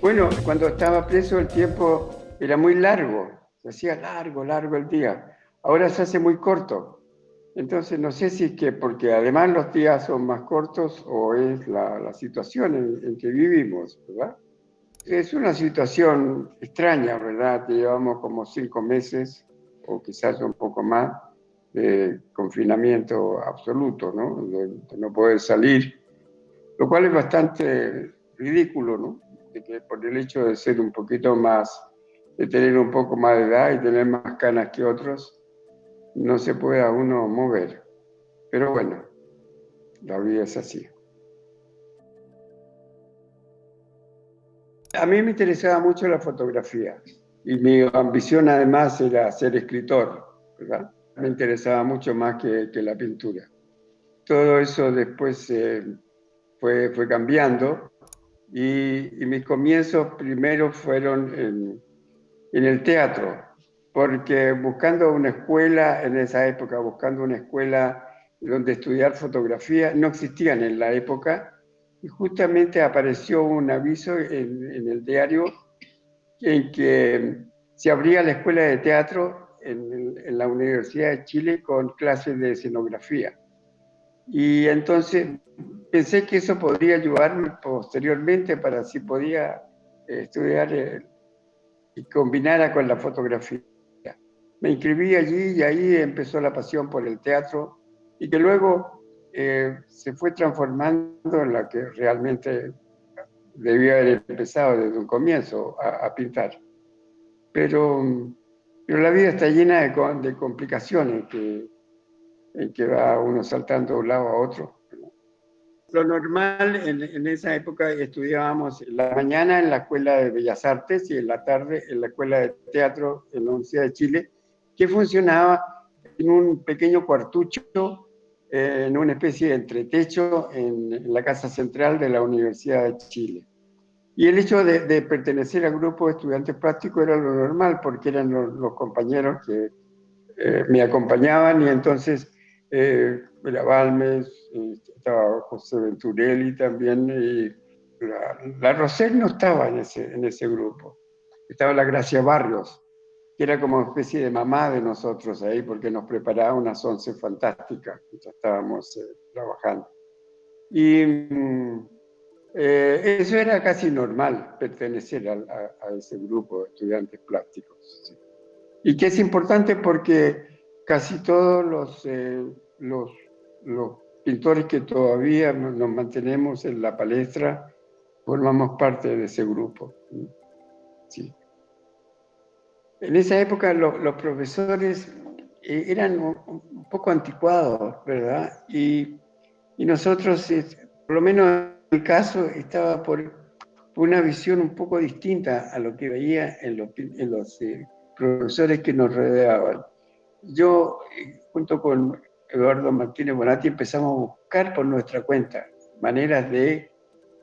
Bueno, cuando estaba preso el tiempo era muy largo, se hacía largo, largo el día. Ahora se hace muy corto. Entonces no sé si es que porque además los días son más cortos o es la situación en que vivimos, ¿verdad? Es una situación extraña, ¿verdad? Llevamos como 5 meses o quizás un poco más de confinamiento absoluto, ¿no? De no poder salir, lo cual es bastante ridículo, ¿no? De que por el hecho de ser un poquito más, de tener un poco más de edad y tener más canas que otros, no se pueda uno mover. Pero bueno, la vida es así. A mí me interesaba mucho la fotografía y mi ambición además era ser escritor, ¿verdad? Me interesaba mucho más que la pintura. Todo eso después fue cambiando y mis comienzos primero fueron en el teatro, porque buscando una escuela, en esa época, buscando una escuela donde estudiar fotografía, no existían en la época, y justamente apareció un aviso en el diario en que se abría la escuela de teatro en la Universidad de Chile con clases de escenografía. Y entonces pensé que eso podría ayudarme posteriormente para si podía estudiar y combinara con la fotografía. Me inscribí allí y ahí empezó la pasión por el teatro y que luego se fue transformando en la que realmente debía haber empezado desde un comienzo a pintar. Pero, pero la vida está llena de complicaciones en que va uno saltando de un lado a otro. Lo normal en esa época estudiábamos en la mañana en la Escuela de Bellas Artes y en la tarde en la Escuela de Teatro en la Universidad de Chile, que funcionaba en un pequeño cuartucho, en una especie de entretecho en la Casa Central de la Universidad de Chile. Y el hecho de pertenecer al grupo de estudiantes prácticos era lo normal, porque eran los compañeros que me acompañaban y entonces era Balmes, estaba José Venturelli también, y la Rosel no estaba en ese grupo, estaba la Gracia Barrios, que era como una especie de mamá de nosotros ahí, porque nos preparaba unas once fantásticas mientras estábamos trabajando. Y eso era casi normal, pertenecer a ese grupo de estudiantes plásticos. Sí. Y que es importante porque casi todos los, los pintores que todavía nos mantenemos en la palestra formamos parte de ese grupo. Sí. En esa época los profesores eran un poco anticuados, ¿verdad? Y nosotros, por lo menos en el caso, estaba por una visión un poco distinta a lo que veía en los profesores que nos rodeaban. Yo, junto con Eduardo Martínez Bonatti, empezamos a buscar por nuestra cuenta maneras de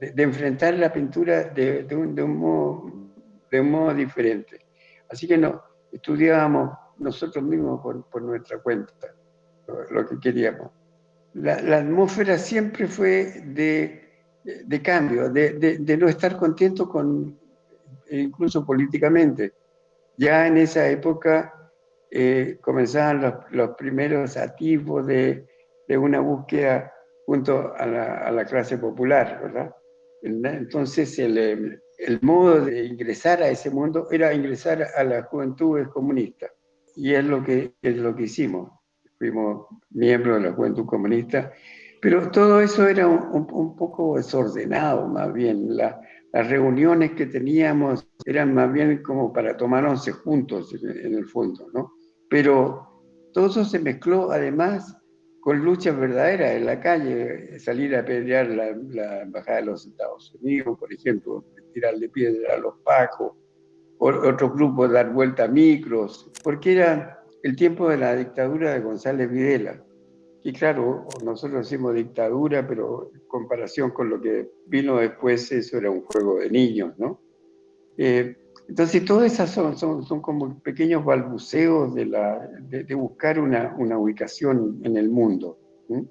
enfrentar la pintura de un modo diferente. Así que no, estudiábamos nosotros mismos por nuestra cuenta lo que queríamos. La atmósfera siempre fue de cambio, de no estar contento con, incluso políticamente. Ya en esa época comenzaban los primeros atisbos de una búsqueda junto a la clase popular, ¿verdad? Entonces el modo de ingresar a ese mundo era ingresar a las juventudes comunistas. Y es lo que hicimos. Fuimos miembros de la Juventud Comunista, pero todo eso era un poco desordenado, más bien. Las reuniones que teníamos eran más bien como para tomar once juntos, en el fondo, ¿no? Pero todo eso se mezcló además con luchas verdaderas en la calle, salir a pelear la Embajada de los Estados Unidos, por ejemplo, tirarle piedra a los pacos, otros grupos dar vuelta a micros, porque era el tiempo de la dictadura de González Videla. Y claro, nosotros decimos dictadura, pero en comparación con lo que vino después, eso era un juego de niños, ¿no? Eh, entonces, todas esas son como pequeños balbuceos de buscar una ubicación en el mundo. ¿Sí?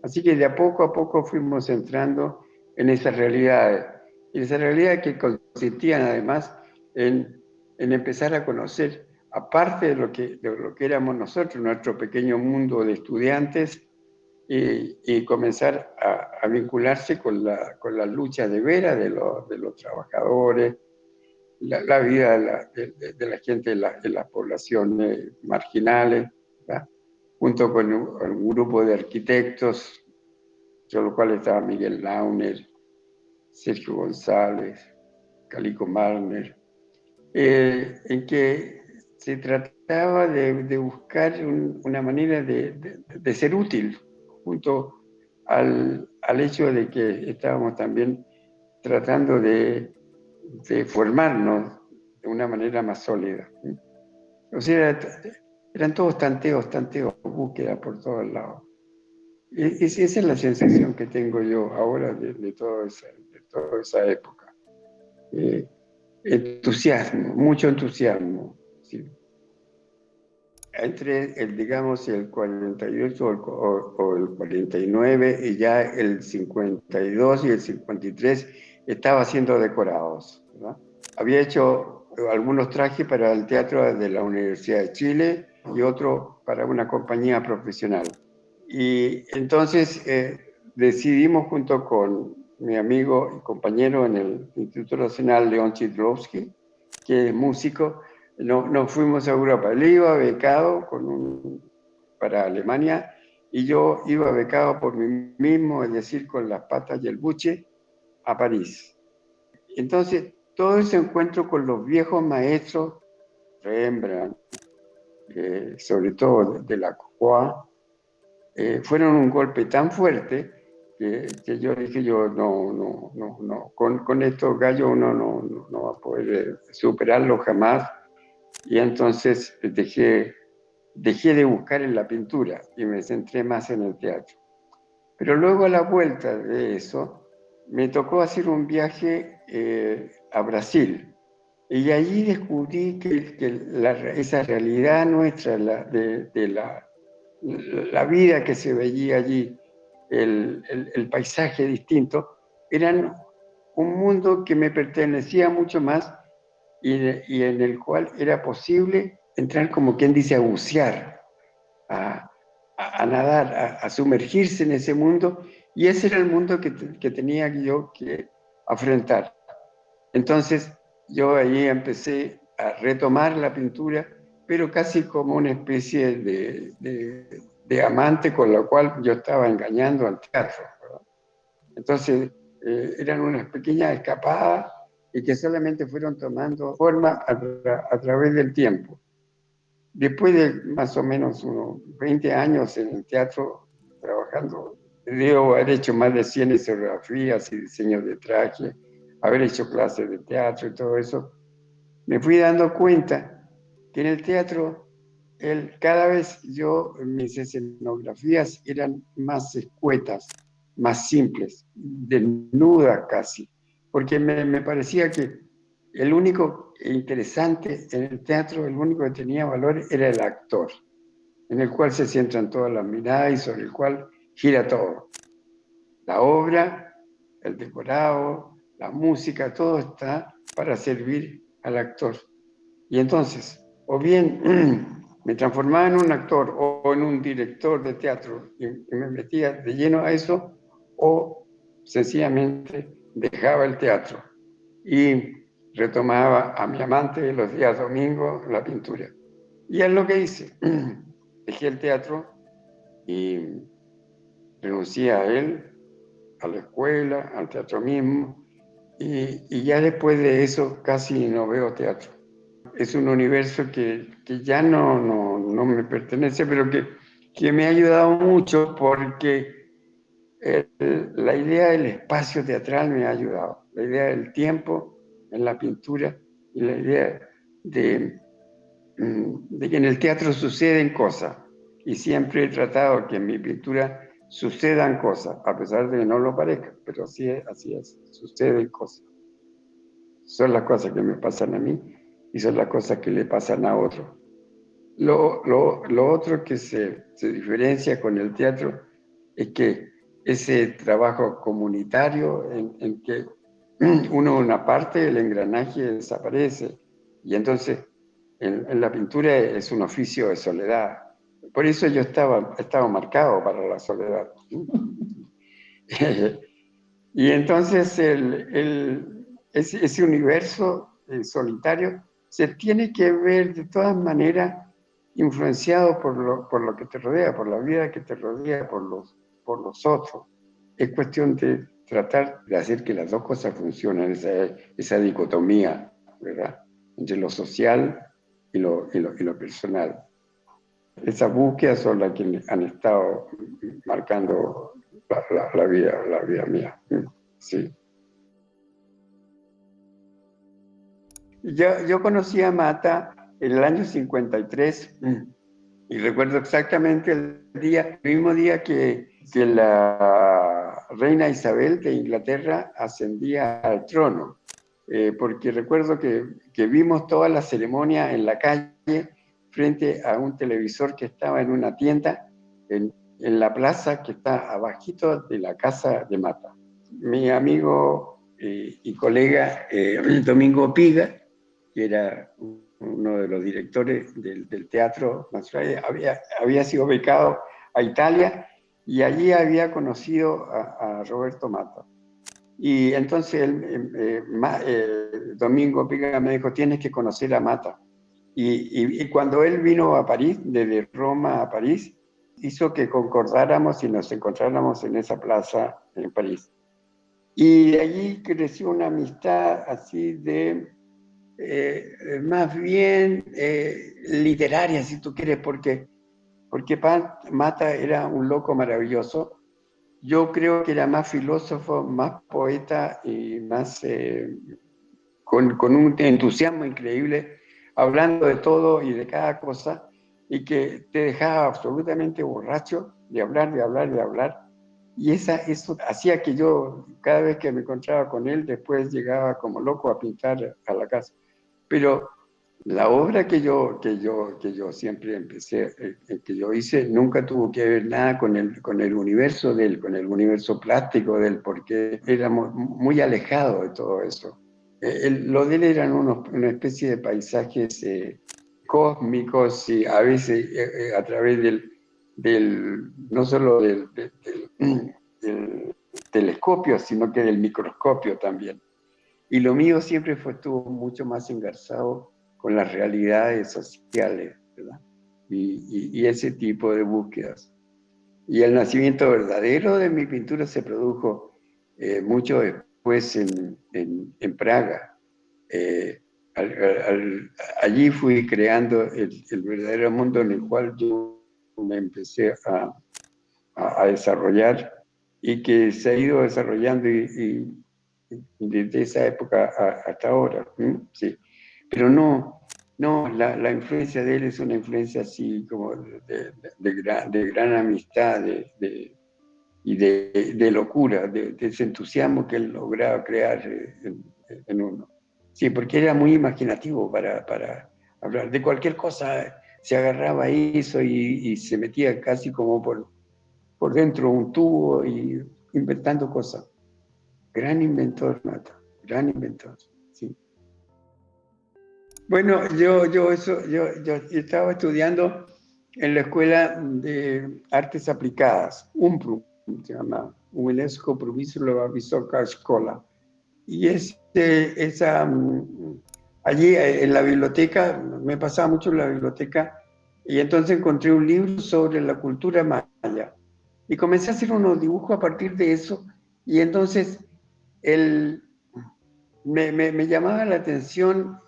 Así que de a poco fuimos entrando en esas realidades. Y esas realidades que consistían además en empezar a conocer, aparte de lo que éramos nosotros, nuestro pequeño mundo de estudiantes, y comenzar a vincularse con la lucha de veras de los trabajadores, la vida de la gente de las poblaciones marginales, ¿verdad? Junto con un grupo de arquitectos, entre los cuales estaba Miguel Launer, Sergio González, Calico Marner, en que se trataba de buscar una manera de ser útil, junto al hecho de que estábamos también tratando de formarnos de una manera más sólida. ¿Sí? O sea, eran todos tanteos, búsqueda por todos lados. Esa es la sensación que tengo yo ahora de toda esa época. Eh, Entusiasmo, mucho entusiasmo. ¿Sí? Entre digamos, el 48 o el 49 y ya el 52 y el 53 estaba haciendo decorados, ¿verdad? Había hecho algunos trajes para el teatro de la Universidad de Chile y otro para una compañía profesional. Y entonces decidimos junto con mi amigo y compañero en el Instituto Nacional, León Chidlowski, que es músico, nos fuimos a Europa. Él iba becado para Alemania y yo iba becado por mí mismo, es decir, con las patas y el buche, a París. Entonces, todo ese encuentro con los viejos maestros, Rembrandt, sobre todo de la Croix, fueron un golpe tan fuerte que yo dije, con estos gallos uno no va a poder superarlo jamás. Y entonces dejé de buscar en la pintura y me centré más en el teatro. Pero luego a la vuelta de eso, me tocó hacer un viaje a Brasil. Y allí descubrí esa realidad nuestra, la vida que se veía allí, el paisaje distinto, eran un mundo que me pertenecía mucho más y en el cual era posible entrar, como quien dice, a bucear, a, a nadar, a sumergirse en ese mundo, y ese era el mundo que tenía yo que afrontar. Entonces yo ahí empecé a retomar la pintura, pero casi como una especie de amante con la cual yo estaba engañando al teatro, ¿verdad? Entonces eran unas pequeñas escapadas y que solamente fueron tomando forma a través del tiempo. Después de más o menos unos 20 años en el teatro, trabajando, debo haber hecho más de 100 escenografías y diseños de traje, haber hecho clases de teatro y todo eso, me fui dando cuenta que en el teatro, cada vez mis escenografías eran más escuetas, más simples, desnudas casi, porque me parecía que el único interesante en el teatro, el único que tenía valor era el actor, en el cual se centran todas las miradas y sobre el cual gira todo. La obra, el decorado, la música, todo está para servir al actor. Y entonces, o bien me transformaba en un actor o en un director de teatro y me metía de lleno a eso, o sencillamente dejaba el teatro y retomaba a mi amante los días domingos la pintura. Y es lo que hice. Dejé el teatro y renuncié a él, a la escuela, al teatro mismo, y ya después de eso casi no veo teatro. Es un universo que ya no me pertenece, pero que me ha ayudado mucho porque la idea del espacio teatral me ha ayudado, la idea del tiempo en la pintura y la idea de de que en el teatro suceden cosas. Y siempre he tratado que en mi pintura sucedan cosas, a pesar de que no lo parezca, pero así es, suceden cosas. Son las cosas que me pasan a mí y son las cosas que le pasan a otros. Lo otro que se diferencia con el teatro es que ese trabajo comunitario en que uno una parte del engranaje desaparece y entonces en la pintura es un oficio de soledad. Por eso yo estaba marcado para la soledad. Y entonces ese universo solitario se tiene que ver de todas maneras influenciado por lo que te rodea, por la vida que te rodea, por los otros. Es cuestión de tratar de hacer que las dos cosas funcionen, esa dicotomía, ¿verdad? Entre lo social y lo personal. Esas búsquedas son las que han estado marcando la vida mía. Sí. Yo conocí a Mata en el año 53 y recuerdo exactamente el mismo día que la reina Isabel de Inglaterra ascendía al trono, porque recuerdo que vimos toda la ceremonia en la calle frente a un televisor que estaba en una tienda en la plaza que está abajito de la casa de Mata. Mi amigo y colega Domingo Piga, que era uno de los directores del Teatro Nacional, había sido becado a Italia y allí había conocido a Roberto Mata. Y entonces Domingo Piga me dijo, tienes que conocer a Mata. Y cuando él vino a París, desde Roma a París, hizo que concordáramos y nos encontráramos en esa plaza en París. Y de allí creció una amistad así de más bien literaria, si tú quieres, porque Mata era un loco maravilloso. Yo creo que era más filósofo, más poeta y más con un entusiasmo increíble, hablando de todo y de cada cosa, y que te dejaba absolutamente borracho de hablar, de hablar, de hablar. Y eso hacía que yo, cada vez que me encontraba con él, después llegaba como loco a pintar a la casa. Pero la obra que yo siempre empecé, que yo hice, nunca tuvo que ver nada con el universo de él, con el universo plástico de él, porque éramos muy alejados de todo eso. Lo de él eran una especie de paisajes cósmicos y a veces a través no solo del telescopio, sino que del microscopio también. Y lo mío siempre estuvo mucho más engarzado con las realidades sociales, ¿verdad? Y ese tipo de búsquedas. Y el nacimiento verdadero de mi pintura se produjo mucho después en Praga. Eh, allí fui creando el verdadero mundo en el cual yo me empecé a desarrollar y que se ha ido desarrollando desde esa época hasta ahora. Sí. Pero no, la influencia de él es una influencia así como de gran amistad y de locura, de ese entusiasmo que él lograba crear en uno. Sí, porque era muy imaginativo para hablar de cualquier cosa, se agarraba a eso y se metía casi como por dentro un tubo y inventando cosas. Gran inventor, Mata, gran inventor, sí. Bueno, yo estaba estudiando en la Escuela de Artes Aplicadas, UMPRU, se llama, Unesco Provincial Visoka Escola. Y allí en la biblioteca, me pasaba mucho en la biblioteca, y entonces encontré un libro sobre la cultura maya. Y comencé a hacer unos dibujos a partir de eso, y entonces el, me llamaba la atención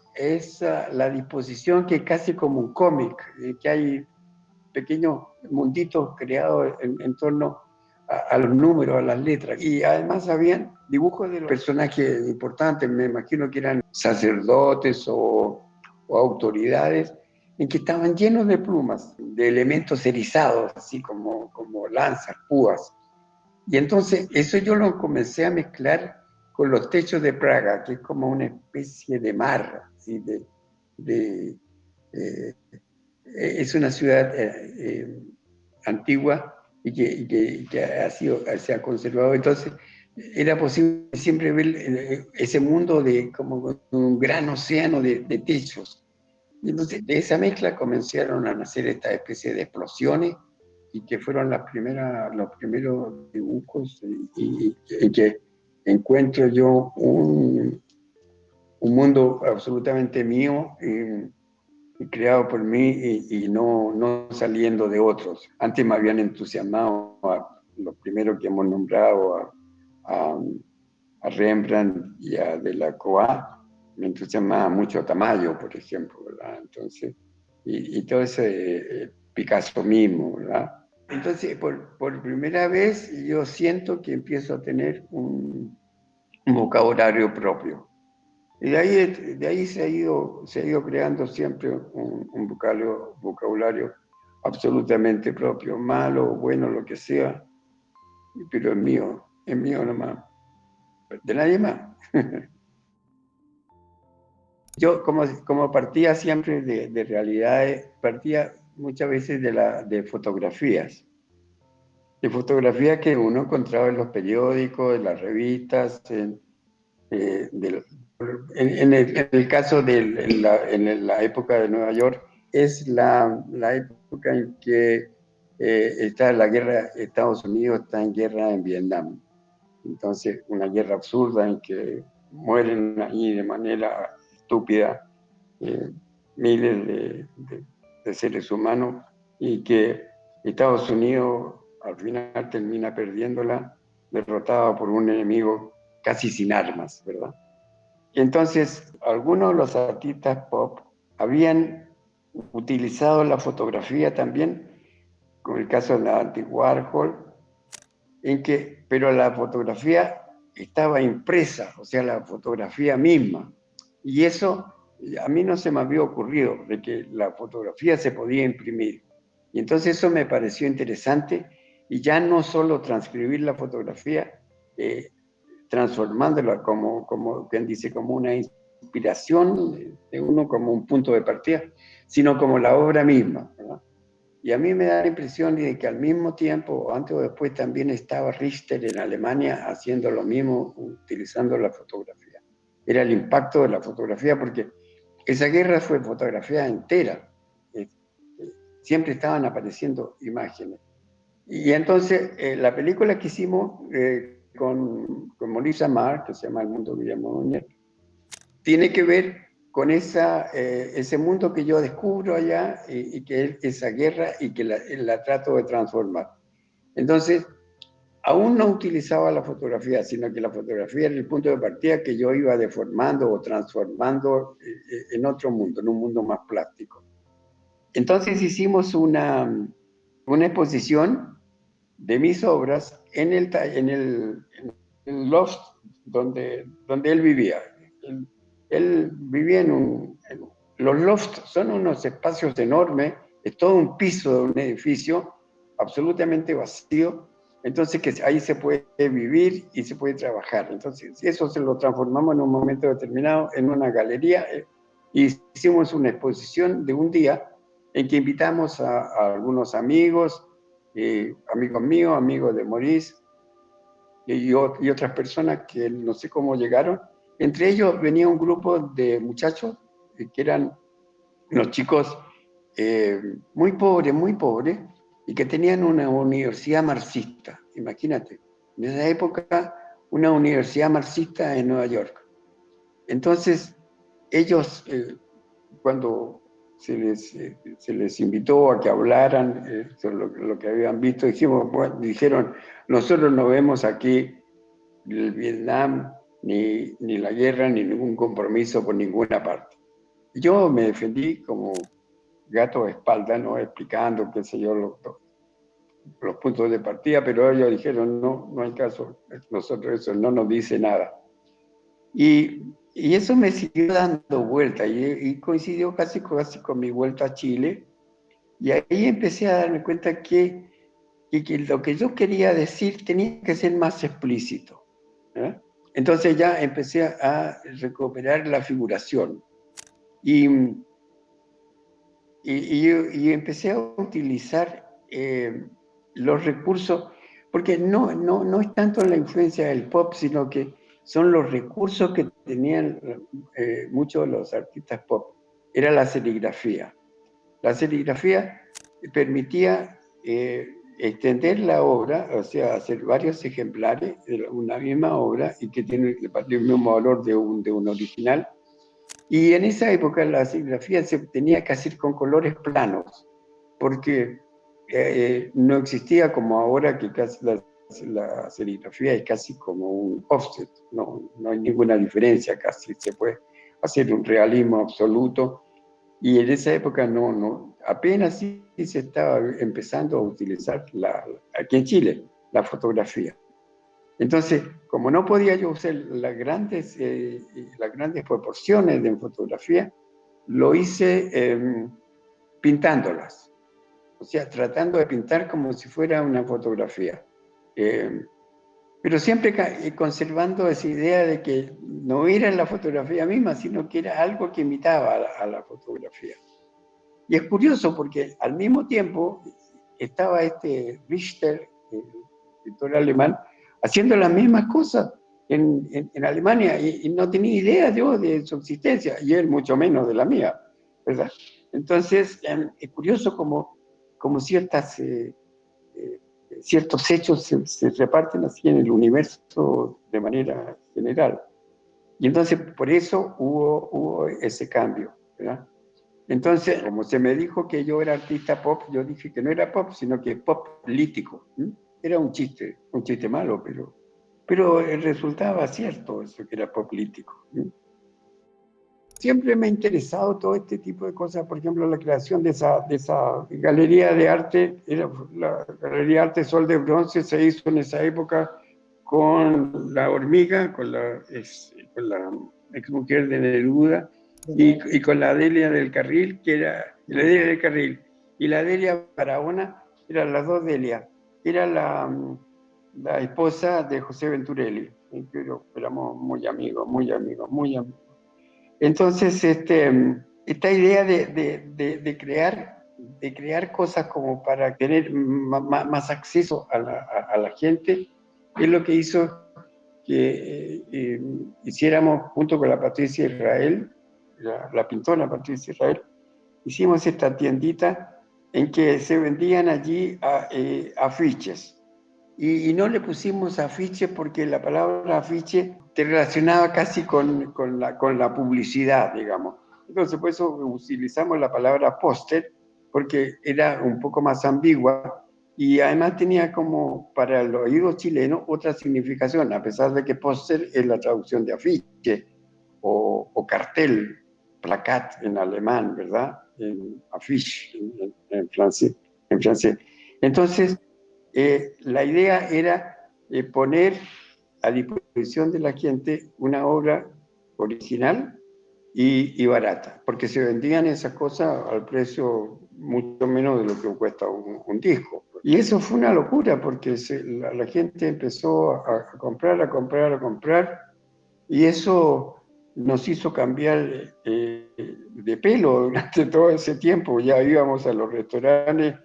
la disposición que es casi como un cómic, que hay pequeños munditos creados en torno a los números, a las letras. Y además habían dibujos de los personajes importantes, me imagino que eran sacerdotes o autoridades, en que estaban llenos de plumas, de elementos erizados, así como lanzas, púas. Y entonces eso yo lo comencé a mezclar con los techos de Praga, que es como una especie de mar, ¿sí? de, eh, es una ciudad antigua y que se ha conservado. Entonces, era posible siempre ver ese mundo de como un gran océano de techos. Y entonces, de esa mezcla comenzaron a nacer esta especie de explosiones y que fueron los primeros dibujos y que encuentro yo un mundo absolutamente mío y creado por mí y no saliendo de otros. Antes me habían entusiasmado a los primeros que hemos nombrado, a, a Rembrandt y a Delacroix, me entusiasmaba mucho a Tamayo, por ejemplo, ¿verdad? Entonces, y todo ese Picasso mismo, ¿verdad? Entonces, por primera vez yo siento que empiezo a tener un vocabulario propio. Y de ahí se ha ido creando siempre un vocabulario absolutamente propio, malo o bueno, lo que sea, pero es mío nomás, de nadie más. Yo, como partía siempre de realidades, partía muchas veces de fotografías que uno encontraba en los periódicos, en las revistas, en el caso en la época de Nueva York, es la época en que está la guerra, Estados Unidos está en guerra en Vietnam. Entonces, una guerra absurda en que mueren ahí de manera estúpida eh, miles de seres humanos y que Estados Unidos al final termina perdiéndola, derrotado por un enemigo casi sin armas, ¿verdad? Y entonces, algunos de los artistas pop habían utilizado la fotografía también, como el caso de la Andy Warhol, pero la fotografía estaba impresa, o sea, la fotografía misma. Y eso a mí no se me había ocurrido, de que la fotografía se podía imprimir. Y entonces eso me pareció interesante y ya no solo transcribir la fotografía, eh, transformándola como quien dice, como una inspiración de uno, como un punto de partida, sino como la obra misma, ¿verdad? Y a mí me da la impresión de que al mismo tiempo, o antes o después, también estaba Richter en Alemania haciendo lo mismo, utilizando la fotografía. Era el impacto de la fotografía, porque esa guerra fue fotografía entera. Eh, Siempre estaban apareciendo imágenes. Y entonces, la película que hicimos con Maurice Amar, que se llama El mundo de Guillermo Núñez, tiene que ver con ese mundo que yo descubro allá y que es esa guerra y que la trato de transformar. Entonces, aún no utilizaba la fotografía, sino que la fotografía era el punto de partida que yo iba deformando o transformando en otro mundo, en un mundo más plástico. Entonces hicimos una exposición de mis obras en el loft donde él vivía. Él vivía los lofts son unos espacios enormes, es todo un piso de un edificio absolutamente vacío, entonces que ahí se puede vivir y se puede trabajar. Entonces eso se lo transformamos en un momento determinado en una galería y hicimos una exposición de un día en que invitamos a algunos amigos, amigos míos, amigos de Maurice y otras personas que no sé cómo llegaron. Entre ellos venía un grupo de muchachos que eran unos chicos muy pobres, y que tenían una universidad marxista, imagínate, en esa época una universidad marxista en Nueva York. Entonces, ellos, cuando se les invitó a que hablaran sobre lo que habían visto, dijeron, nosotros no vemos aquí el Vietnam, ni la guerra, ni ningún compromiso por ninguna parte. Yo me defendí como gato de espalda, ¿no? Explicando, qué sé yo, los puntos de partida, pero ellos dijeron, no hay caso, nosotros eso no nos dice nada. Y Y eso me siguió dando vuelta y coincidió casi con mi vuelta a Chile. Y ahí empecé a darme cuenta que lo que yo quería decir tenía que ser más explícito. ¿Eh? Entonces ya empecé a recuperar la figuración y, y empecé a utilizar los recursos, porque no es tanto la influencia del pop, sino que son los recursos que tenían muchos de los artistas pop. Era la serigrafía. La serigrafía permitía extender la obra, o sea, hacer varios ejemplares de una misma obra y que tiene el mismo valor de un original. Y en esa época la serigrafía se tenía que hacer con colores planos, porque no existía como ahora que casi la serigrafía es casi como un offset, no hay ninguna diferencia, casi se puede hacer un realismo absoluto. Y en esa época apenas sí se estaba empezando a utilizar aquí en Chile la fotografía. Entonces, como no podía yo usar las grandes proporciones de fotografía, lo hice pintándolas, o sea, tratando de pintar como si fuera una fotografía. Eh, pero siempre conservando esa idea de que no era la fotografía misma, sino que era algo que imitaba a la fotografía. Y es curioso porque al mismo tiempo estaba este Richter, el escritor alemán, haciendo las mismas cosas en Alemania y no tenía idea yo de su existencia, y él mucho menos de la mía, ¿verdad? Entonces, es curioso como ciertos hechos se reparten así en el universo de manera general. Y entonces, por eso hubo ese cambio, ¿verdad? Entonces, como se me dijo que yo era artista pop, yo dije que no era pop, sino que pop político. ¿Sí? Era un chiste malo, pero resultaba cierto eso que era pop político. ¿Sí? Siempre me ha interesado todo este tipo de cosas, por ejemplo, la creación de esa galería de arte, la Galería de Arte Sol de Bronce se hizo en esa época con La Hormiga, con la ex mujer de Neruda, y con la Delia del Carril, que era la Delia del Carril, y la Delia Barahona, eran las dos Delias, era la esposa de José Venturelli, que éramos muy amigos, muy amigos, muy amigos. Entonces, esta idea de crear cosas como para tener más acceso a la gente es lo que hizo que hiciéramos, junto con la Patricia Israel, la pintora Patricia Israel, hicimos esta tiendita en que se vendían allí afiches. Y no le pusimos afiche porque la palabra afiche te relacionaba casi con la publicidad, digamos. Entonces, por eso utilizamos la palabra póster, porque era un poco más ambigua y además tenía como para el oído chileno otra significación, a pesar de que póster es la traducción de afiche o cartel, placat en alemán, ¿verdad? En affiche en francés. Entonces, la idea era poner a disposición de la gente una obra original y barata, porque se vendían esas cosas al precio mucho menos de lo que cuesta un disco. Y eso fue una locura, porque la gente empezó a comprar, a comprar, a comprar, y eso nos hizo cambiar de pelo durante todo ese tiempo. Ya íbamos a los restaurantes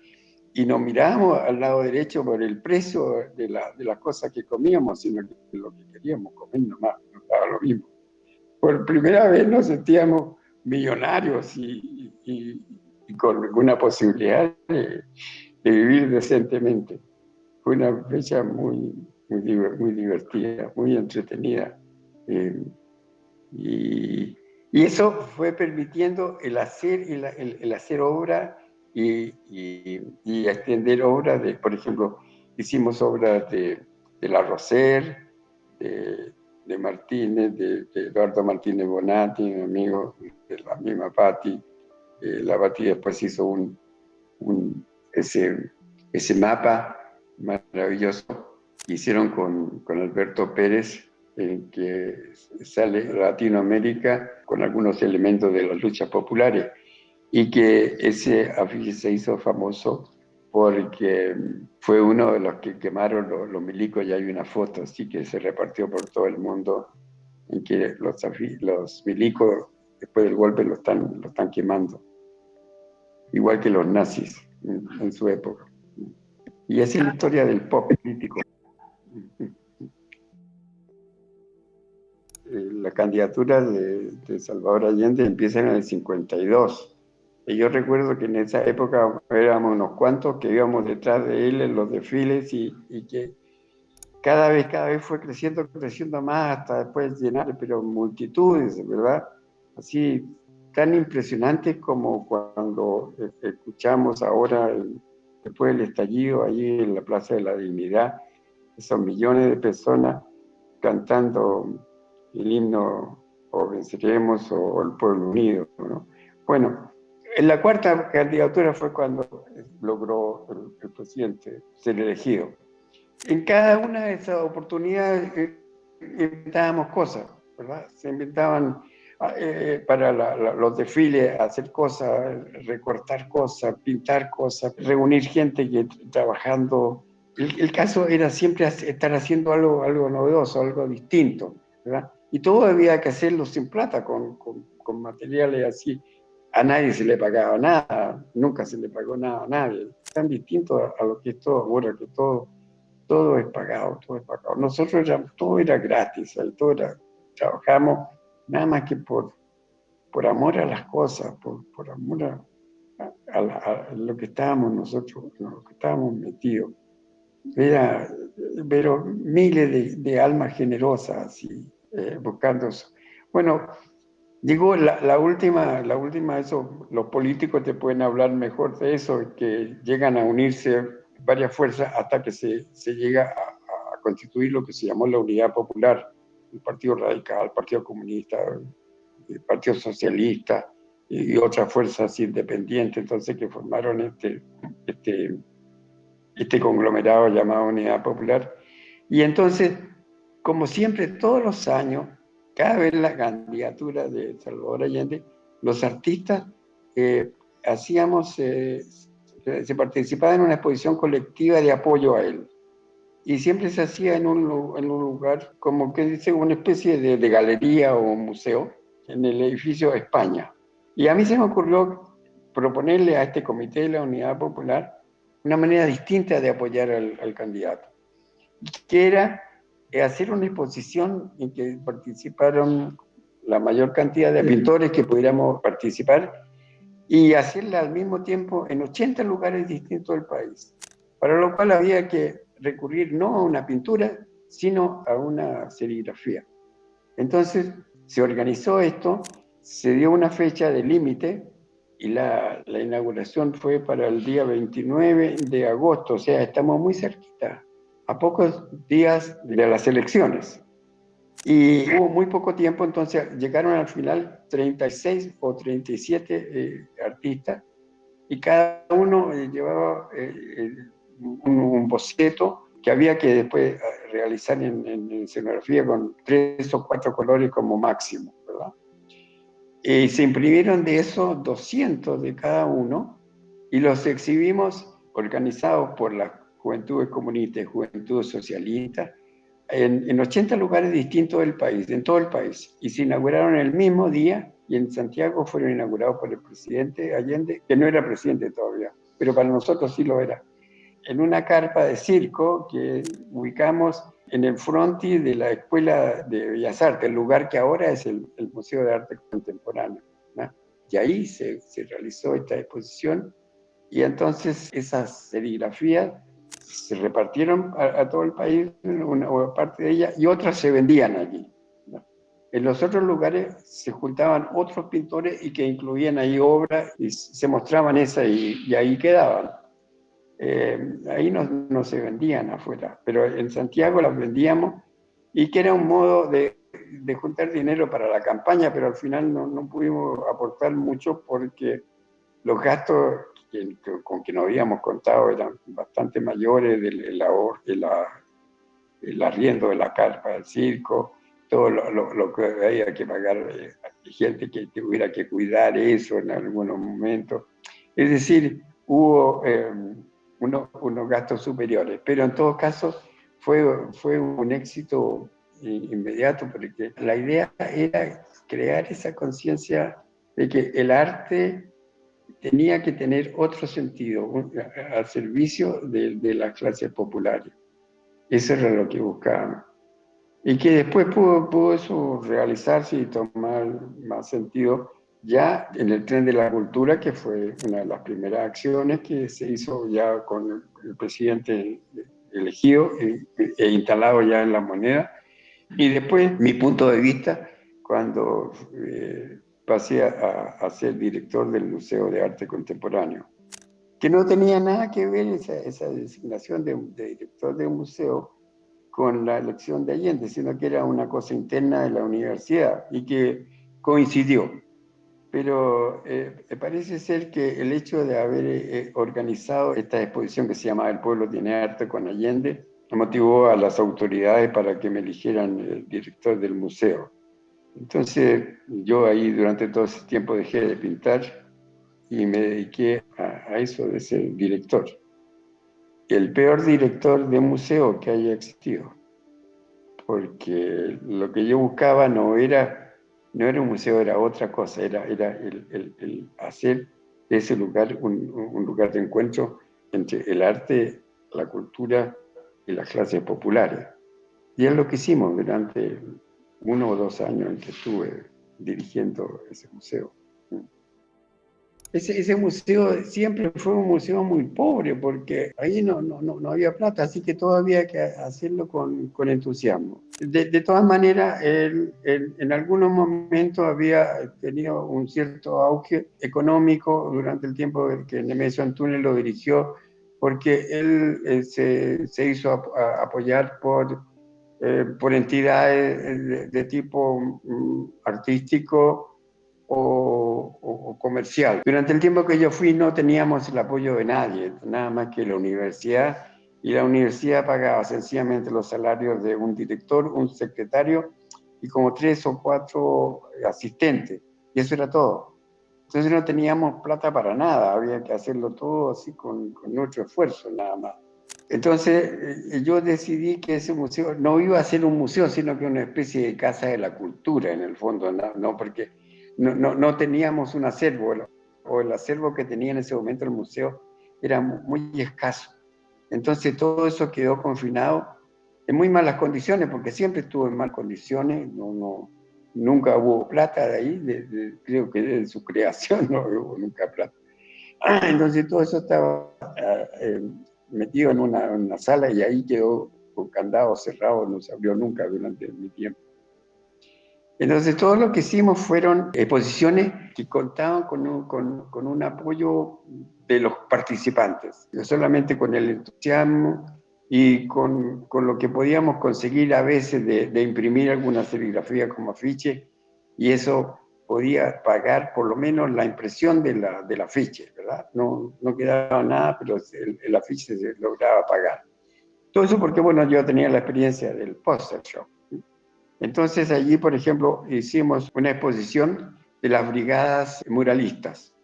y nos mirábamos al lado derecho por el precio de las cosas que comíamos, sino que lo que queríamos comer nomás, no estaba lo mismo. Por primera vez nos sentíamos millonarios y con alguna posibilidad de vivir decentemente. Fue una fecha muy divertida, muy entretenida. Eh, y, y eso fue permitiendo el hacer obra y extender obras por ejemplo, hicimos obras de La Roser, de Martínez, de Eduardo Martínez Bonatti, mi amigo, de la misma Patti. La Patti después hizo ese mapa maravilloso que hicieron con Alberto Pérez, en que sale Latinoamérica con algunos elementos de las luchas populares y que ese afiche se hizo famoso porque fue uno de los que quemaron los milicos y hay una foto así que se repartió por todo el mundo en que los milicos después del golpe lo están quemando, igual que los nazis en su época. Y esa es la historia del pop político. La candidatura de Salvador Allende empieza en el 52. Y yo recuerdo que en esa época éramos unos cuantos que íbamos detrás de él en los desfiles y que cada vez fue creciendo más hasta después llenar, pero multitudes, ¿verdad? Así, tan impresionantes como cuando escuchamos ahora, después del estallido, allí en la Plaza de la Dignidad, esos millones de personas cantando el himno o venceremos o el pueblo unido, ¿no? Bueno, en la cuarta candidatura fue cuando logró el presidente ser elegido. En cada una de esas oportunidades inventábamos cosas, ¿verdad? Se inventaban para los desfiles hacer cosas, recortar cosas, pintar cosas, reunir gente que trabajando. El caso era siempre estar haciendo algo novedoso, algo distinto, ¿verdad? Y todo había que hacerlo sin plata, con materiales así. A nadie se le pagaba nada, nunca se le pagó nada a nadie. Tan distinto a lo que es todo ahora, que todo es pagado, todo es pagado. Nosotros todo era gratis, todo era, trabajamos nada más que por amor a las cosas, por amor a lo que estábamos nosotros, en lo que estábamos metidos. Era, pero miles de almas generosas y buscando eso. Bueno, digo, la última, eso, los políticos te pueden hablar mejor de eso, que llegan a unirse varias fuerzas hasta que se llega a constituir lo que se llamó la Unidad Popular, el Partido Radical, el Partido Comunista, el Partido Socialista y otras fuerzas independientes, entonces que formaron este, este conglomerado llamado Unidad Popular. Y entonces, como siempre, todos los años, cada vez la candidatura de Salvador Allende, los artistas hacíamos, se participaba en una exposición colectiva de apoyo a él. Y siempre se hacía en un lugar, como que dice, una especie de galería o museo, en el edificio España. Y a mí se me ocurrió proponerle a este comité de la Unidad Popular una manera distinta de apoyar al candidato, que era hacer una exposición en que participaron la mayor cantidad de pintores que pudiéramos participar y hacerla al mismo tiempo en 80 lugares distintos del país, para lo cual había que recurrir no a una pintura, sino a una serigrafía. Entonces se organizó esto, se dio una fecha de límite y la inauguración fue para el día 29 de agosto, o sea, estamos muy cerquita, a pocos días de las elecciones. Y hubo muy poco tiempo, entonces llegaron al final 36 o 37 artistas y cada uno llevaba un boceto que había que después realizar en escenografía con 3 o 4 colores como máximo, ¿verdad? Y se imprimieron de esos 200 de cada uno y los exhibimos organizados por las Juventudes Comunistas y Juventudes Socialistas en 80 lugares distintos del país, en todo el país, y se inauguraron el mismo día y en Santiago fueron inaugurados por el presidente Allende, que no era presidente todavía, pero para nosotros sí lo era, en una carpa de circo que ubicamos en el frontis de la Escuela de Bellas Artes, el lugar que ahora es el Museo de Arte Contemporáneo, ¿no? Y ahí se realizó esta exposición y entonces esas serigrafías se repartieron a todo el país, una parte de ellas, y otras se vendían allí, ¿no? En los otros lugares se juntaban otros pintores y que incluían ahí obras y se mostraban esas y ahí quedaban. Ahí no se vendían afuera, pero en Santiago las vendíamos y que era un modo de juntar dinero para la campaña, pero al final no pudimos aportar mucho porque los gastos con que nos habíamos contado eran bastante mayores, el arriendo de la carpa del circo, todo lo que había que pagar, gente que tuviera que cuidar eso en algunos momentos. Es decir, hubo unos gastos superiores, pero en todo caso fue un éxito inmediato, porque la idea era crear esa conciencia de que el arte tenía que tener otro sentido, al servicio de las clases populares. Eso era lo que buscábamos. Y que después pudo eso realizarse y tomar más sentido ya en el Tren de la Cultura, que fue una de las primeras acciones que se hizo ya con el presidente elegido e instalado ya en la moneda. Y después, mi punto de vista, cuando pasé a ser director del Museo de Arte Contemporáneo, que no tenía nada que ver esa designación de director de un museo con la elección de Allende, sino que era una cosa interna de la universidad y que coincidió. Pero parece ser que el hecho de haber organizado esta exposición que se llama El pueblo tiene arte con Allende motivó a las autoridades para que me eligieran el director del museo. Entonces yo ahí durante todo ese tiempo dejé de pintar y me dediqué a eso de ser director. El peor director de museo que haya existido, porque lo que yo buscaba no era un museo, era otra cosa, era el hacer de ese lugar un lugar de encuentro entre el arte, la cultura y las clases populares. Y es lo que hicimos durante 1 o 2 años en que estuve dirigiendo ese museo. Ese museo siempre fue un museo muy pobre porque ahí no había plata, así que todo había que hacerlo con entusiasmo. De todas maneras, en algunos momentos había tenido un cierto auge económico durante el tiempo que Nemesio Antunes lo dirigió, porque él se hizo apoyar por entidades de tipo artístico o comercial. Durante el tiempo que yo fui no teníamos el apoyo de nadie, nada más que la universidad, y la universidad pagaba sencillamente los salarios de un director, un secretario y como 3 o 4 asistentes, y eso era todo. Entonces no teníamos plata para nada, había que hacerlo todo así con nuestro esfuerzo nada más. Entonces yo decidí que ese museo no iba a ser un museo, sino que una especie de casa de la cultura en el fondo, no porque no teníamos un acervo, o el acervo que tenía en ese momento el museo era muy escaso. Entonces todo eso quedó confinado en muy malas condiciones, porque siempre estuvo en malas condiciones, nunca hubo plata de ahí, creo que desde su creación no hubo nunca plata. Entonces todo eso estaba metido en una sala y ahí quedó con candado cerrado, no se abrió nunca durante mi tiempo. Entonces todo lo que hicimos fueron exposiciones que contaban con un apoyo de los participantes, no solamente con el entusiasmo y con lo que podíamos conseguir a veces de imprimir alguna serigrafía como afiche, y eso podía pagar por lo menos la impresión del afiche, ¿verdad? No quedaba nada, pero el afiche se lograba pagar. Todo eso porque, bueno, yo tenía la experiencia del poster show. Entonces allí, por ejemplo, hicimos una exposición de las brigadas muralistas.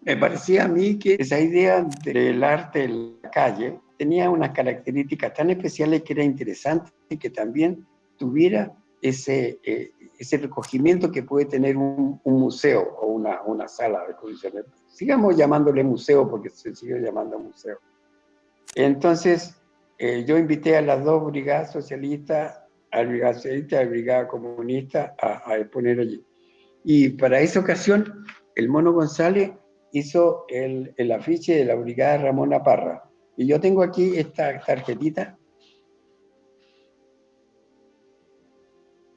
Me parecía a mí que esa idea del arte en la calle tenía unas características tan especiales que era interesante y que también tuviera ese recogimiento que puede tener un museo o una sala de exposiciones. Sigamos llamándole museo porque se sigue llamando museo. Entonces, yo invité a las dos brigadas socialistas, al brigada socialista y a la brigada comunista, a exponer allí. Y para esa ocasión, el Mono González hizo el afiche de la brigada Ramona Parra. Y yo tengo aquí esta tarjetita.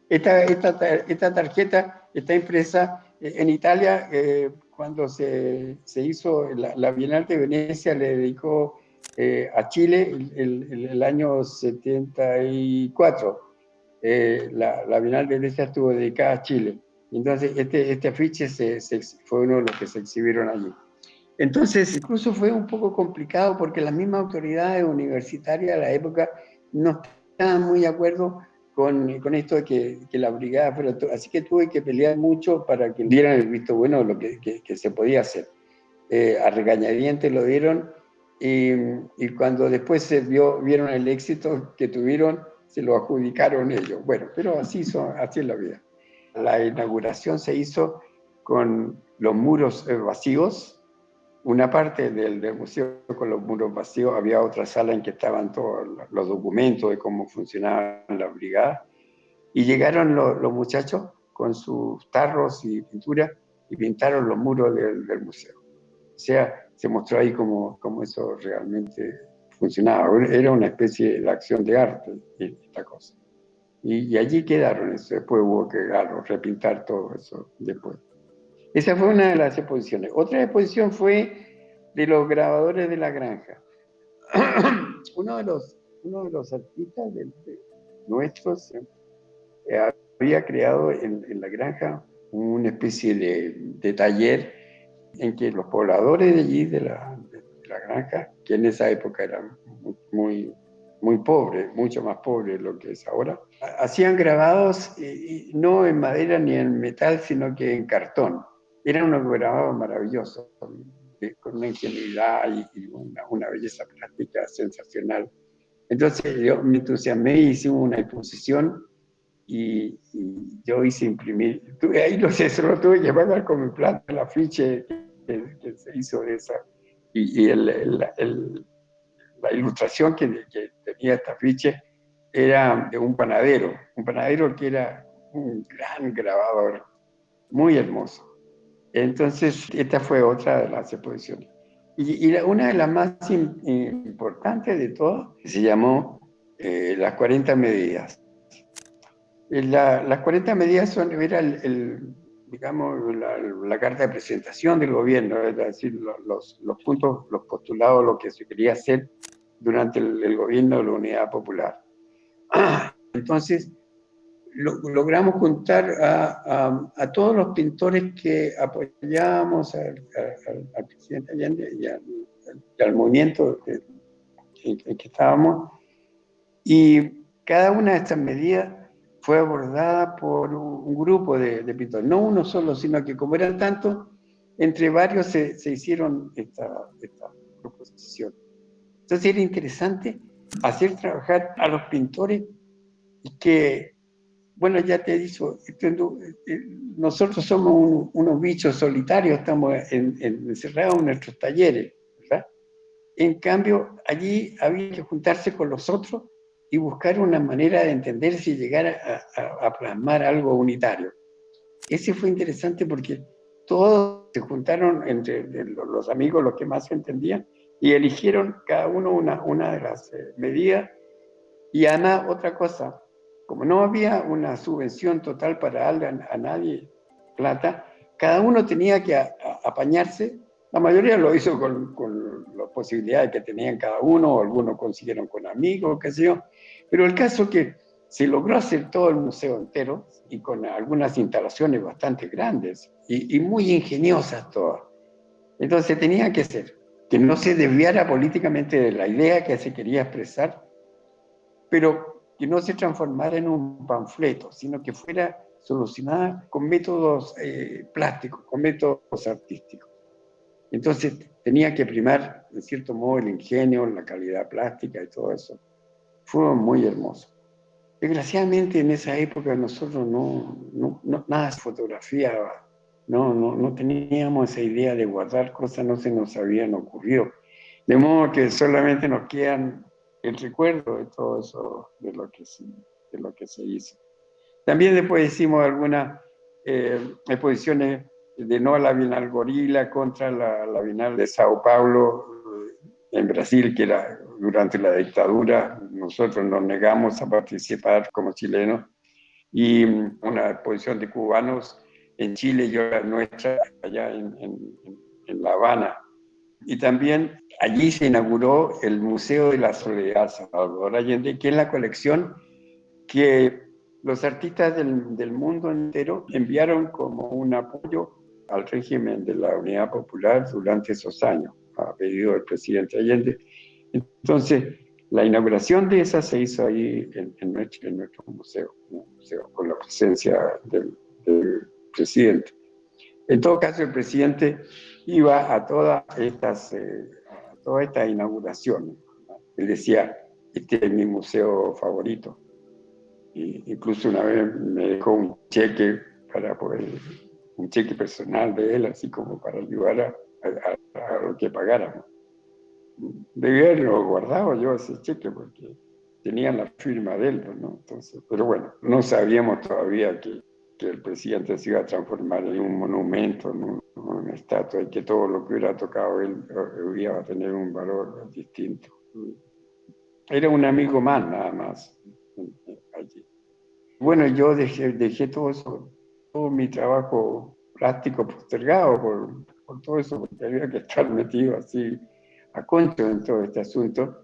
Esta tarjeta está impresa en Italia. Cuando se hizo la Bienal de Venecia, le dedicó a Chile el año 74. La Bienal de Venecia estuvo dedicada a Chile. Entonces, este afiche fue uno de los que se exhibieron allí. Entonces, incluso fue un poco complicado porque las mismas autoridades universitarias de la época no estaban muy de acuerdo con esto de que la brigada fuera... Así que tuve que pelear mucho para que dieran el visto bueno de lo que se podía hacer. A regañadientes lo dieron, y cuando después vieron el éxito que tuvieron, se lo adjudicaron ellos. Bueno, pero así es la vida. La inauguración se hizo con los muros vacíos, una parte del museo con los muros vacíos, había otra sala en que estaban todos los documentos de cómo funcionaban las brigadas, y llegaron los muchachos con sus tarros y pintura y pintaron los muros del museo. O sea, se mostró ahí cómo eso realmente funcionaba. Era una especie de acción de arte, esta cosa. Y allí quedaron eso. Después hubo que repintar todo eso después. Esa fue una de las exposiciones. Otra exposición fue de los grabadores de la granja. uno de los artistas nuestros había creado en la granja una especie de taller en que los pobladores de allí, de la granja, que en esa época eran muy, muy pobres, mucho más pobres de lo que es ahora, hacían grabados no en madera ni en metal, sino que en cartón. Eran unos grabados maravillosos, con una ingenuidad y una belleza plástica sensacional. Entonces yo me entusiasmé y hicimos una exposición y yo hice imprimir, ahí lo sé, solo tuve que pagar con mi plata el afiche que se hizo de esa, y la ilustración que tenía este afiche era de un panadero que era un gran grabador, muy hermoso. Entonces, esta fue otra de las exposiciones. Y una de las más importantes de todas se llamó Las 40 medidas. Las 40 medidas era digamos, la carta de presentación del gobierno, es decir, los puntos, los postulados, lo que se quería hacer durante el gobierno de la Unidad Popular. Entonces, logramos juntar a todos los pintores que apoyábamos al presidente Allende y al movimiento en que estábamos, y cada una de estas medidas fue abordada por un grupo de pintores, no uno solo, sino que como eran tantos, entre varios se hicieron esta proposición. Entonces era interesante hacer trabajar a los pintores y que, bueno, ya te he dicho, nosotros somos unos bichos solitarios, estamos encerrados en nuestros talleres, ¿verdad? En cambio, allí había que juntarse con los otros y buscar una manera de entenderse y llegar a plasmar algo unitario. Ese fue interesante porque todos se juntaron entre los amigos, los que más se entendían, y eligieron cada uno una de las medidas. Y además, otra cosa, como no había una subvención total para darle a nadie plata, cada uno tenía que apañarse. La mayoría lo hizo con las posibilidades que tenían cada uno, o algunos consiguieron con amigos, qué sé yo. Pero el caso es que se logró hacer todo el museo entero y con algunas instalaciones bastante grandes y muy ingeniosas todas. Entonces tenía que ser que no se desviara políticamente de la idea que se quería expresar, pero que no se transformara en un panfleto, sino que fuera solucionada con métodos plásticos, con métodos artísticos. Entonces tenía que primar, en cierto modo, el ingenio, la calidad plástica y todo eso. Fue muy hermoso. Desgraciadamente en esa época nosotros nada se fotografiaba, no teníamos esa idea de guardar cosas, no se nos habían ocurrido. De modo que solamente nos quedan el recuerdo de todo eso, de lo que se hizo. También después hicimos algunas exposiciones de no a la Bienal Gorila contra la Bienal de Sao Paulo en Brasil, que era durante la dictadura. Nosotros nos negamos a participar como chilenos, y una exposición de cubanos en Chile y otra nuestra allá en La Habana. Y también allí se inauguró el Museo de la Soledad Salvador Allende, que es la colección que los artistas del mundo entero enviaron como un apoyo al régimen de la Unidad Popular durante esos años, a pedido del presidente Allende. Entonces, La inauguración de esa se hizo ahí en nuestro museo, un museo, con la presencia del presidente. En todo caso, el presidente iba a a todas estas inauguraciones. Él decía, este es mi museo favorito. Y incluso una vez me dejó un cheque para poder, un cheque personal de él, así como para ayudar a lo que pagáramos. Debía haberlo guardado yo ese cheque porque tenía la firma de él, ¿no? Entonces, pero bueno, no sabíamos todavía que el presidente se iba a transformar en un monumento, en una estatua, y que todo lo que hubiera tocado él iba a tener un valor distinto. Era un amigo más, nada más, allí. Bueno, yo dejé todo eso, todo mi trabajo práctico postergado por todo eso, porque había que estar metido así a concho en todo este asunto.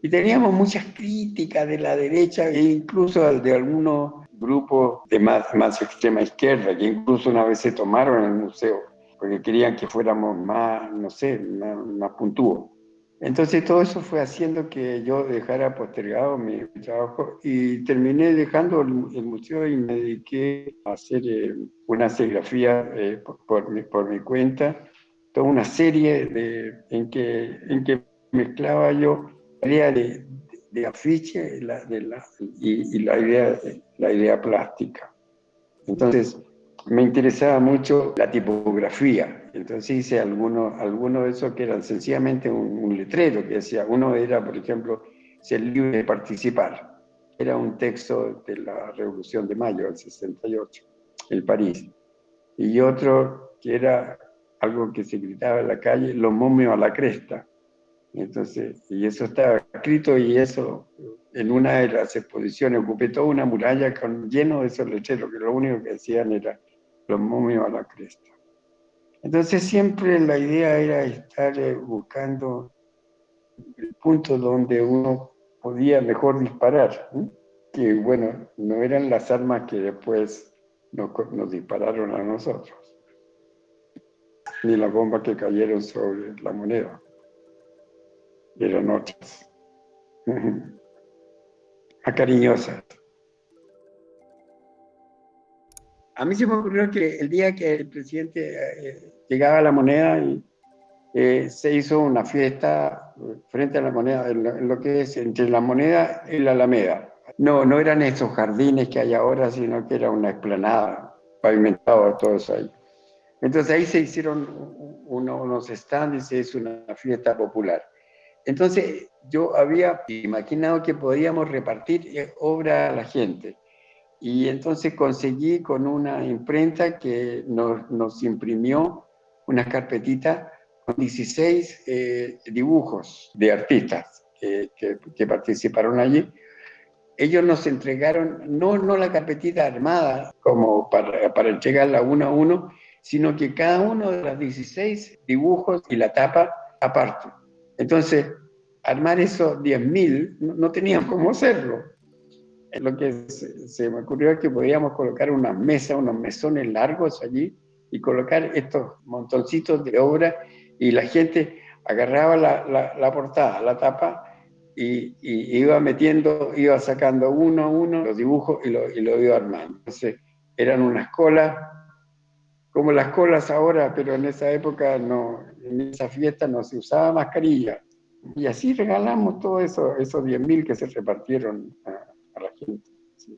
Y teníamos muchas críticas de la derecha e incluso de algunos grupos de más extrema izquierda, que incluso una vez se tomaron el museo, porque querían que fuéramos más, no sé, más puntúos. Entonces todo eso fue haciendo que yo dejara postergado mi trabajo y terminé dejando el museo y me dediqué a hacer una serigrafía por mi cuenta, toda una serie en que mezclaba yo la idea de afiche y la idea plástica. Entonces, me interesaba mucho la tipografía. Entonces hice algunos de esos que eran sencillamente un letrero que decía, uno era, por ejemplo, ser libre de participar. Era un texto de la Revolución de Mayo del 68, en París. Y otro que era algo que se gritaba en la calle, los momios a la cresta. Entonces, y eso estaba escrito y eso en una de las exposiciones ocupé toda una muralla lleno de esos lecheros que lo único que decían era los momios a la cresta. Entonces siempre la idea era estar buscando el punto donde uno podía mejor disparar, ¿sí? Que bueno, no eran las armas que después nos dispararon a nosotros, ni las bombas que cayeron sobre la moneda, eran otras. Más cariñosas. A mí se me ocurrió que el día que el presidente llegaba a la moneda y se hizo una fiesta frente a la moneda, en lo que es entre la moneda y la Alameda. No, no eran esos jardines que hay ahora, sino que era una explanada, pavimentado todo eso ahí. Entonces ahí se hicieron unos stands y se hizo una fiesta popular. Entonces yo había imaginado que podíamos repartir obra a la gente. Y entonces conseguí con una imprenta que nos imprimió una carpetita con 16 dibujos de artistas que participaron allí. Ellos nos entregaron no la carpetita armada como para entregarla uno a uno, sino que cada uno de los 16 dibujos y la tapa aparte. Entonces, armar esos 10.000 no teníamos cómo hacerlo. Lo que se me ocurrió es que podíamos colocar unas mesas, unos mesones largos allí y colocar estos montoncitos de obra y la gente agarraba la portada, la tapa y iba metiendo, iba sacando uno a uno los dibujos y lo iba armando. Entonces eran unas colas, como las colas ahora, pero en esa época no, en esa fiesta no se usaba mascarilla. Y así regalamos todos esos 10.000 que se repartieron a la gente. Sí.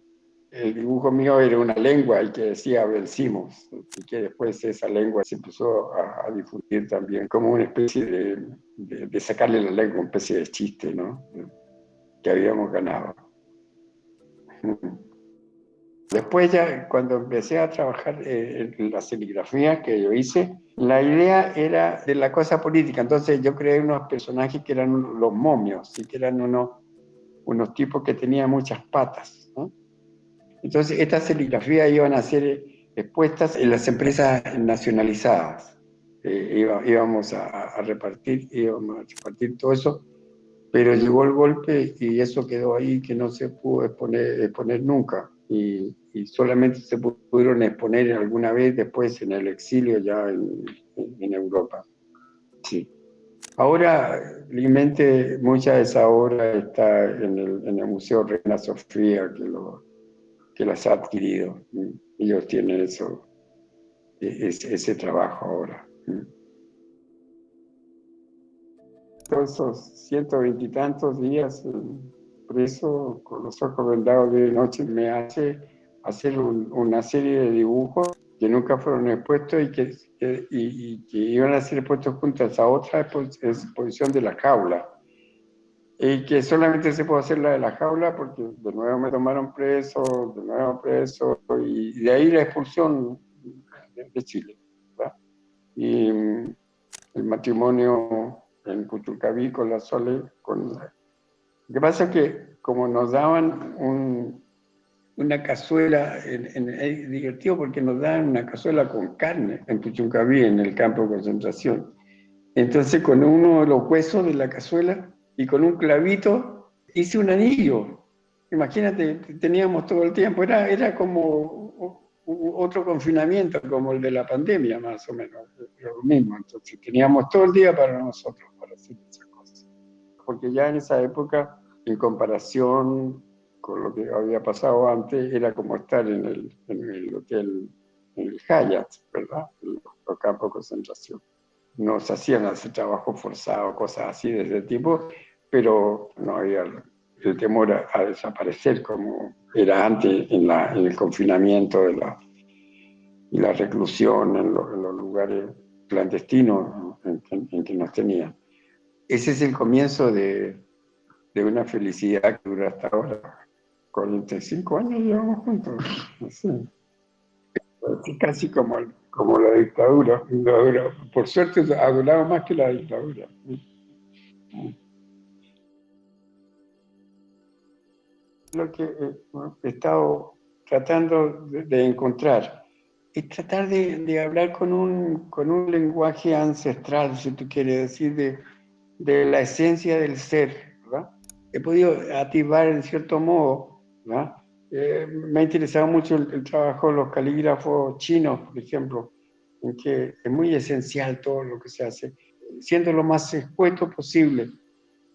El dibujo mío era una lengua y que decía vencimos, y que después esa lengua se empezó a difundir también como una especie de sacarle la lengua, una especie de chiste, ¿no? Que habíamos ganado. Después ya, cuando empecé a trabajar en la serigrafía que yo hice, la idea era de la cosa política. Entonces yo creé unos personajes que eran los momios, y que eran unos tipos que tenían muchas patas, ¿no? Entonces estas serigrafías iban a ser expuestas en las empresas nacionalizadas. Íbamos a repartir todo eso, pero llegó el golpe y eso quedó ahí que no se pudo exponer nunca. Y solamente se pudieron exponer alguna vez después en el exilio ya en Europa. Sí. Ahora, felizmente, mucha de esa obra está en el Museo Reina Sofía, que las ha adquirido. Ellos tienen eso, ese trabajo ahora. Todos esos 120 y tantos días preso, con los ojos vendados de noche, me hace hacer una serie de dibujos que nunca fueron expuestos y que iban a ser expuestos juntas a otra exposición de la jaula. Y que solamente se puede hacer la de la jaula porque de nuevo me tomaron preso, de nuevo preso, y de ahí la expulsión de Chile, ¿verdad? Y el matrimonio en Cuchulcaví con la Sole. Lo que pasa es que como nos daban una cazuela, es divertido porque nos daban una cazuela con carne en Cuchulcaví, en el campo de concentración. Entonces con uno de los huesos de la cazuela y con un clavito hice un anillo. Imagínate, teníamos todo el tiempo, era como otro confinamiento, como el de la pandemia, más o menos, lo mismo. Entonces teníamos todo el día para nosotros, para hacer esas cosas. Porque ya en esa época, en comparación con lo que había pasado antes, era como estar en el hotel, en el Hyatt, ¿verdad? Los campos de concentración. Nos hacían hacer trabajo forzado, cosas así de ese tipo, pero no había el temor a desaparecer como era antes en el confinamiento y la reclusión en los lugares clandestinos en que nos tenían. Ese es el comienzo de una felicidad que dura hasta ahora. 45 años llevamos juntos. No sé. Es casi como la dictadura. Por suerte ha durado más que la dictadura. Lo que he estado tratando de encontrar es tratar de hablar con un lenguaje ancestral, si tú quieres decir, de la esencia del ser, ¿verdad? He podido activar en cierto modo, ¿verdad? Me ha interesado mucho el trabajo de los calígrafos chinos, por ejemplo, en que es muy esencial todo lo que se hace, siendo lo más escueto posible.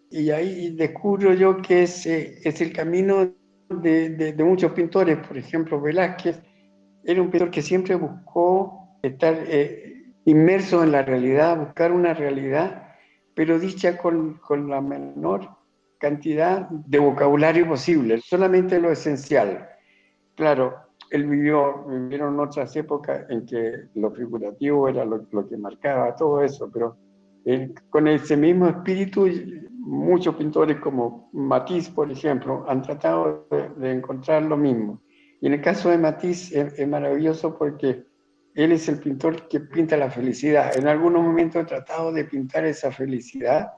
Y ahí descubro yo que es el camino de muchos pintores. Por ejemplo, Velázquez era un pintor que siempre buscó estar inmerso en la realidad, buscar una realidad, pero dicha con la menor cantidad de vocabulario posible, solamente lo esencial. Claro, vivieron otras épocas en que lo figurativo era lo que marcaba todo eso, pero con ese mismo espíritu, muchos pintores como Matisse, por ejemplo, han tratado de encontrar lo mismo. Y en el caso de Matisse es maravilloso porque él es el pintor que pinta la felicidad. En algunos momentos he tratado de pintar esa felicidad,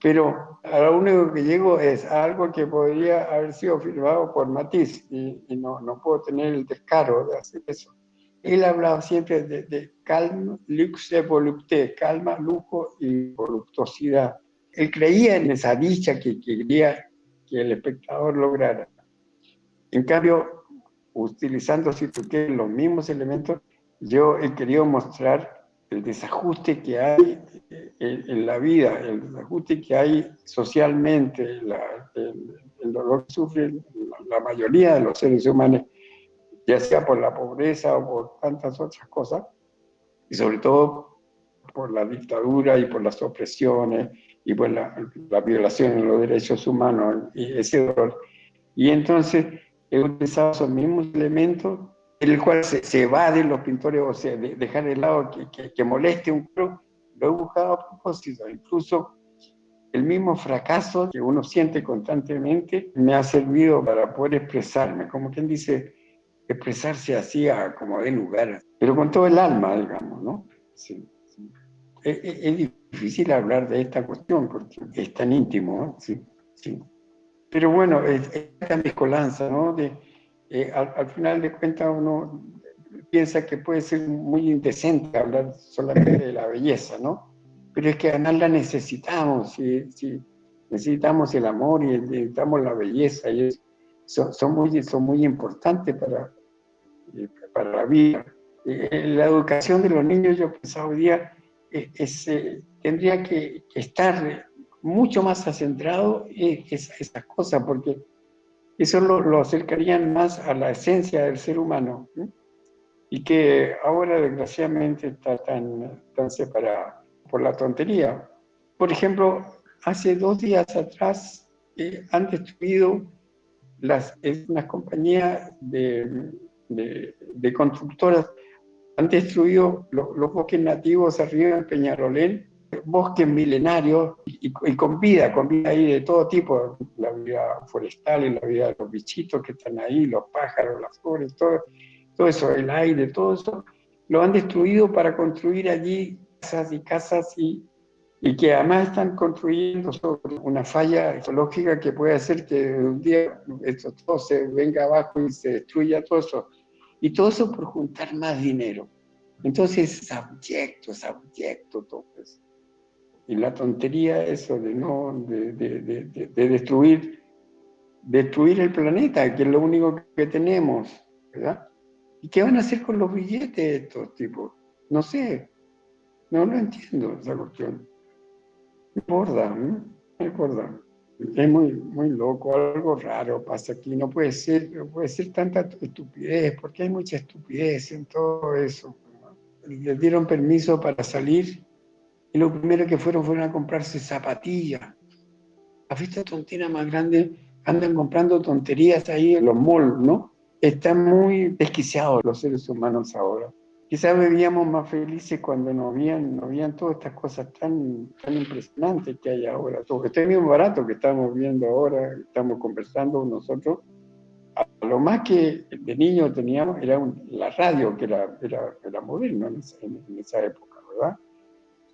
pero a lo único que llego es a algo que podría haber sido firmado por Matisse y no puedo tener el descaro de hacer eso. Él hablaba siempre de calma, luxe, volupté, calma, lujo y voluptuosidad. Él creía en esa dicha que quería que el espectador lograra. En cambio, utilizando, si tú quieres, los mismos elementos, yo he querido mostrar el desajuste que hay en la vida, el desajuste que hay socialmente, el dolor que sufren la mayoría de los seres humanos, ya sea por la pobreza o por tantas otras cosas, y sobre todo por la dictadura y por las opresiones y por la violación de los derechos humanos, y ese dolor. Y entonces he utilizado esos mismos elementos, en el cual se evaden los pintores, o sea, dejar de lado que moleste un poco, lo he buscado a propósito. Incluso el mismo fracaso que uno siente constantemente me ha servido para poder expresarme, como quien dice, expresarse así como de lugar, pero con todo el alma, digamos, ¿no? Sí, sí. Es difícil hablar de esta cuestión porque es tan íntimo, ¿no? Sí, sí. Pero bueno, esta mezcolanza, ¿no? Al final de cuentas uno piensa que puede ser muy indecente hablar solamente de la belleza, ¿no? Pero es que además la necesitamos, si necesitamos el amor y necesitamos la belleza, y son muy importantes para la vida. La educación de los niños, yo pensaba hoy día, tendría que estar mucho más centrado en esas cosas, porque eso lo acercarían más a la esencia del ser humano, ¿sí? Y que ahora desgraciadamente está tan separada por la tontería. Por ejemplo, hace 2 días atrás han destruido unas compañías de constructoras, han destruido los bosques nativos arriba en Peñarolén, bosques milenarios y con vida ahí de todo tipo, la vida forestal y la vida de los bichitos que están ahí, los pájaros, las flores, todo eso, el aire, todo eso, lo han destruido para construir allí casas y casas y que además están construyendo sobre una falla ecológica que puede hacer que un día esto todo se venga abajo y se destruya todo eso. Y todo eso por juntar más dinero. Entonces es abyecto todo eso. Y la tontería eso de no de destruir el planeta, que es lo único que tenemos, ¿verdad? ¿Y qué van a hacer con los billetes de estos tipos? No sé, no lo entiendo esa cuestión. Me acorda, ¿no? Me acorda. Es muy loco, algo raro pasa aquí. No puede ser tanta estupidez, porque hay mucha estupidez en todo eso. Les dieron permiso para salir y lo primero que fueron a comprarse zapatillas. ¿Has visto tonterías más grandes? Andan comprando tonterías ahí en los malls, ¿no? Están muy desquiciados los seres humanos ahora. Quizás vivíamos más felices cuando no habían todas estas cosas tan impresionantes que hay ahora. Todo este mismo barato que estamos viendo ahora, estamos conversando nosotros, a lo más que de niños teníamos era la radio, que era moderno en esa época, ¿verdad?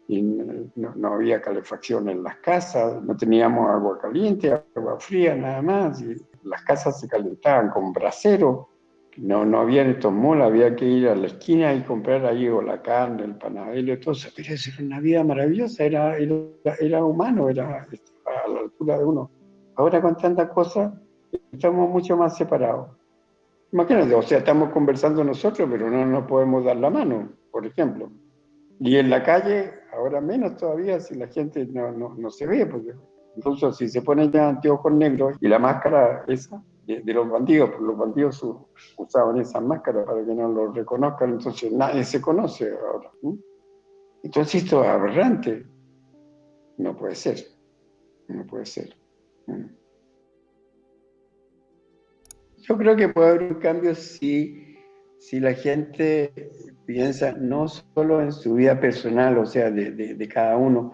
Y no había calefacción en las casas, no teníamos agua caliente, agua fría nada más, y las casas se calentaban con brasero. No había en estos malls, había que ir a la esquina y comprar ahí o la carne, el panadero, todo eso. Pero eso era una vida maravillosa, era humano, era a la altura de uno. Ahora con tantas cosas estamos mucho más separados. Imagínate, o sea, estamos conversando nosotros, pero no nos podemos dar la mano, por ejemplo. Y en la calle, ahora menos todavía, si la gente no se ve, porque incluso si se ponen ya anteojos negros y la máscara esa de los bandidos, porque los bandidos usaban esas máscaras para que no los reconozcan, entonces nadie se conoce ahora, ¿no? Entonces esto es aberrante, no puede ser, no puede ser. Yo creo que puede haber un cambio si la gente piensa no solo en su vida personal, o sea, de cada uno.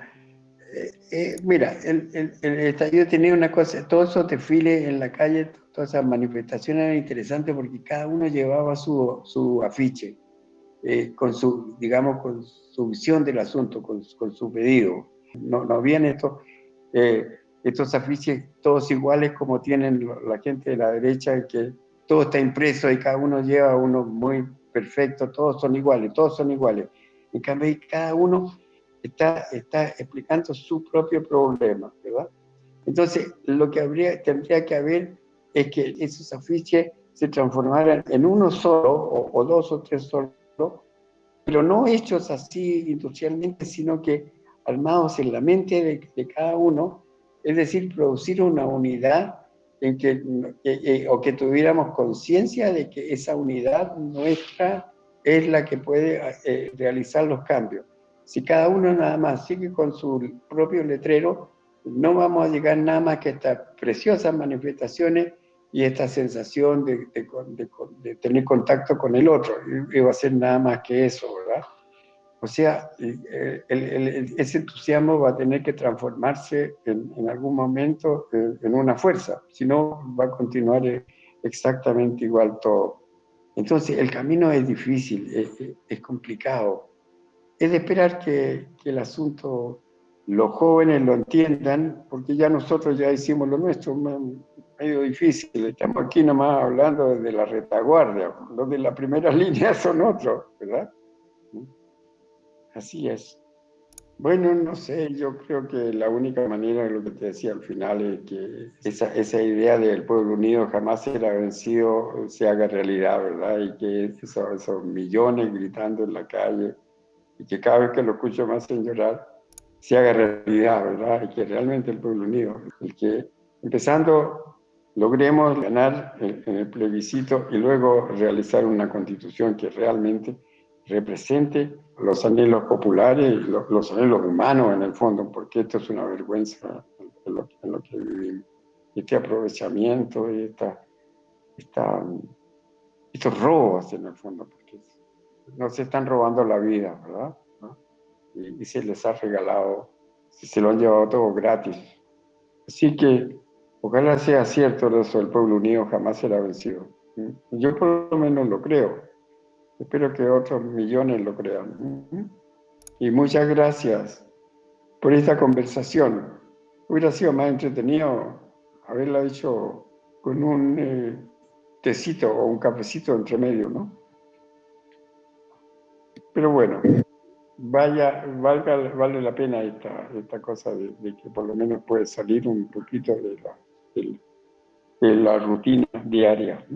Mira, el estallido tenía una cosa, todos esos desfiles en la calle, todas esas manifestaciones eran interesantes porque cada uno llevaba su afiche, digamos, con su visión del asunto, con su pedido. No habían eh, estos afiches todos iguales como tienen la gente de la derecha, que todo está impreso y cada uno lleva uno muy perfecto, todos son iguales, todos son iguales. En cambio, cada uno está explicando su propio problema, ¿verdad? Entonces, lo que tendría que haber es que esos afiches se transformaran en uno solo, o dos o tres solo, pero no hechos así industrialmente, sino que armados en la mente de cada uno, es decir, producir una unidad en o que tuviéramos conciencia de que esa unidad nuestra es la que puede realizar los cambios. Si cada uno nada más sigue con su propio letrero, no vamos a llegar nada más que a estas preciosas manifestaciones y esta sensación de tener contacto con el otro. Y va a ser nada más que eso, ¿verdad? O sea, ese entusiasmo va a tener que transformarse en algún momento en una fuerza, si no va a continuar exactamente igual todo. Entonces, el camino es difícil, es complicado. Es de esperar que el asunto los jóvenes lo entiendan, porque ya nosotros ya hicimos lo nuestro, medio difícil. Estamos aquí nomás hablando de la retaguardia, los de la primera línea son otros, ¿verdad? Así es. Bueno, no sé, yo creo que la única manera, lo que te decía al final, es que esa idea del pueblo unido jamás será vencido se haga realidad, ¿verdad? Y que esos millones gritando en la calle y que cada vez que lo escucho me hacen llorar, se haga realidad, ¿verdad? Y que realmente el pueblo unido, el que empezando logremos ganar en el plebiscito y luego realizar una constitución que realmente represente los anhelos populares y los anhelos humanos en el fondo, porque esto es una vergüenza en lo que vivimos. Este aprovechamiento y esta, estos robos en el fondo, porque nos están robando la vida, ¿verdad? ¿No? Y se les ha regalado, se lo han llevado todo gratis. Así que ojalá sea cierto eso, el pueblo unido jamás será vencido. Yo por lo menos lo creo. Espero que otros millones lo crean. Y muchas gracias por esta conversación. Hubiera sido más entretenido haberla hecho con un tecito o un cafecito entre medio, ¿no? Pero bueno, vale la pena esta cosa de que por lo menos puede salir un poquito de la rutina diaria.